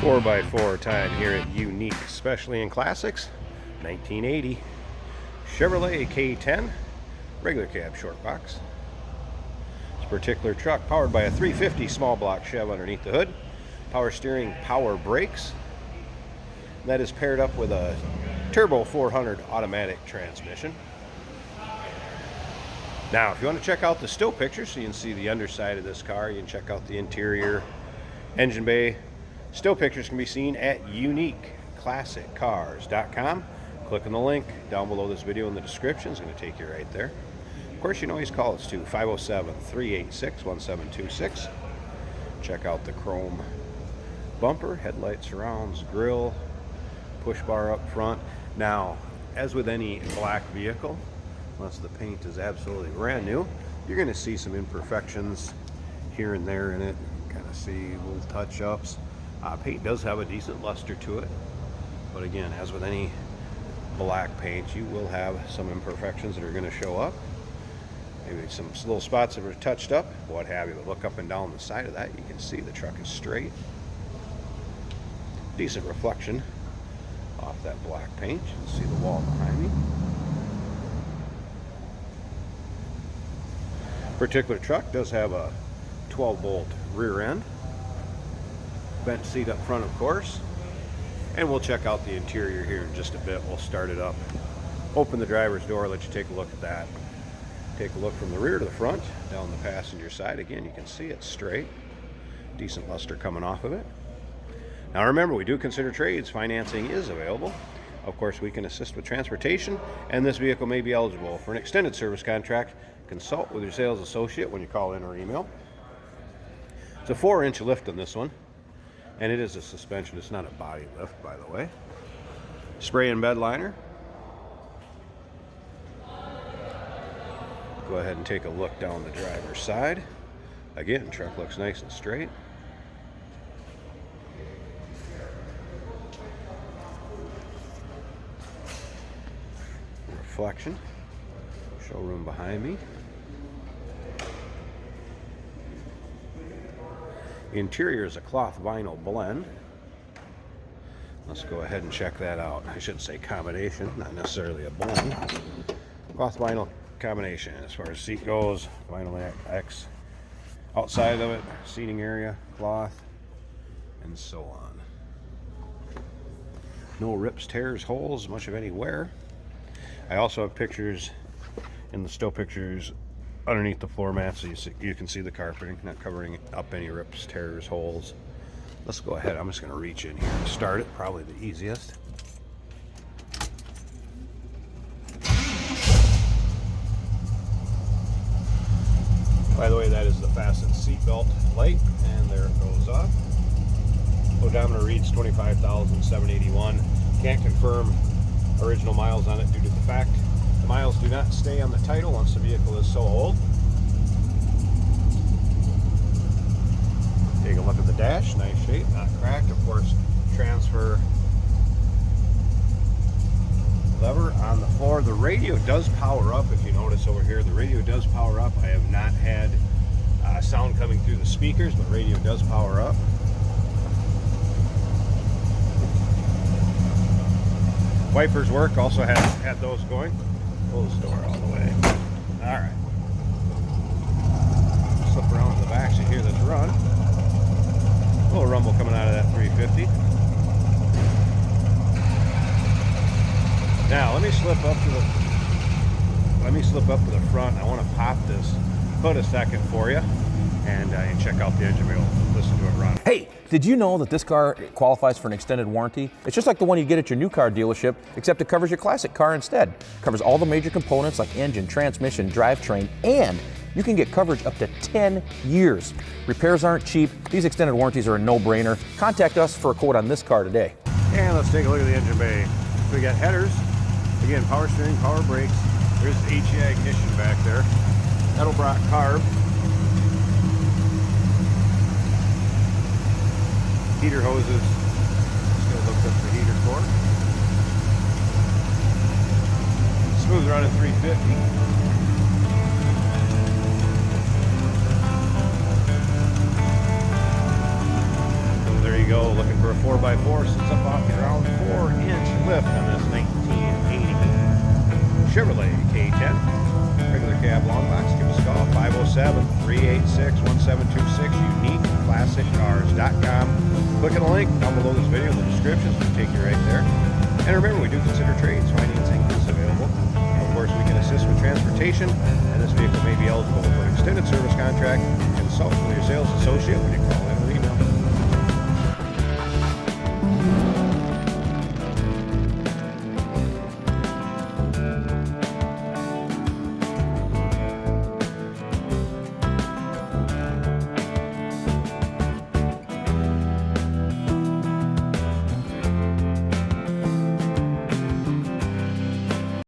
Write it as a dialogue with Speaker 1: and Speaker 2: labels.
Speaker 1: 4x4 time here at Unique, especially in classics. 1980 Chevrolet K10 regular cab short box. This particular truck powered by a 350 small block Chev underneath the hood, power steering, power brakes. That is paired up with a turbo 400 automatic transmission. Now, if you want to check out the still pictures so you can see the underside of this car, you can check out the interior, engine bay. Still pictures can be seen at uniqueclassiccars.com. Click on the link down below this video in the description. It's going to take you right there. Of course, you can always call us too, 507-386-1726. Check out the chrome bumper, headlight surrounds, grille, push bar up front. Now, as with any black vehicle, unless the paint is absolutely brand new, you're going to see some imperfections here and there in it. Kind of see little touch-ups. Paint does have a decent luster to it, but again, as with any black paint, you will have some imperfections that are going to show up. Maybe some little spots that are touched up, what have you. But look up and down the side of that, you can see the truck is straight. Decent reflection off that black paint. You can see the wall behind me. Particular truck does have a 12-bolt rear end. Bench seat up front, of course. And we'll check out the interior here in just a bit. We'll start it up. Open the driver's door, let you take a look at that. Take a look from the rear to the front, down the passenger side. Again, you can see it's straight. Decent luster coming off of it. Now remember, we do consider trades. Financing is available. Of course, we can assist with transportation, and this vehicle may be eligible for an extended service contract. Consult with your sales associate when you call in or email. It's a 4-inch lift on this one, and it is a suspension. It's not a body lift, by the way. Spray and bed liner. Go ahead and take a look down the driver's side. Again, truck looks nice and straight. Reflection. Showroom behind me. Interior is a cloth vinyl blend. Let's go ahead and check that out. I should say combination, not necessarily a blend. Cloth vinyl combination as far as seat goes. Vinyl X. Outside of it, seating area, cloth, and so on. No rips, tears, holes, much of any wear. I also have pictures in the still pictures underneath the floor mat, so you can see the carpeting, not covering up any rips, tears, holes. Let's go ahead. I'm just going to reach in here and start it, probably the easiest. By the way, that is the fastened seatbelt light, and there it goes off. Odometer reads 25,781. Can't confirm original miles on it due to the fact the miles do not stay on the title once the vehicle is so old. Take a look at the dash, nice shape, not cracked. Of course, transfer lever on the floor. The radio does power up. If you notice over here, the radio does power up. I have not had sound coming through the speakers, but radio does power up. Wipers work, also had those going. Pull the door all the way. Alright. Slip around to the back so you hear this run. A little rumble coming out of that 350. Now let me slip up to the front. I want to pop this hood a second for you and check out the engine. We'll listen to it run.
Speaker 2: Hey, did you know that this car qualifies for an extended warranty? It's just like the one you get at your new car dealership, except it covers your classic car instead. It covers all the major components like engine, transmission, drivetrain, and you can get coverage up to 10 years. Repairs aren't cheap. These extended warranties are a no-brainer. Contact us for a quote on this car today.
Speaker 1: And let's take a look at the engine bay. We got headers. Again, power steering, power brakes. There's the HEI ignition back there. Edelbrock carb. Heater hoses. Still hooked up the heater core. Smooth running 350. There you go, looking for a 4x4 have long box, give us a call, 507-386-1726, uniqueclassiccars.com. Click on the link down below this video in the description, so it'll take you right there. And remember, we do consider trades, financing is available. Of course, we can assist with transportation, and this vehicle may be eligible for an extended service contract. Consult with your sales associate when you call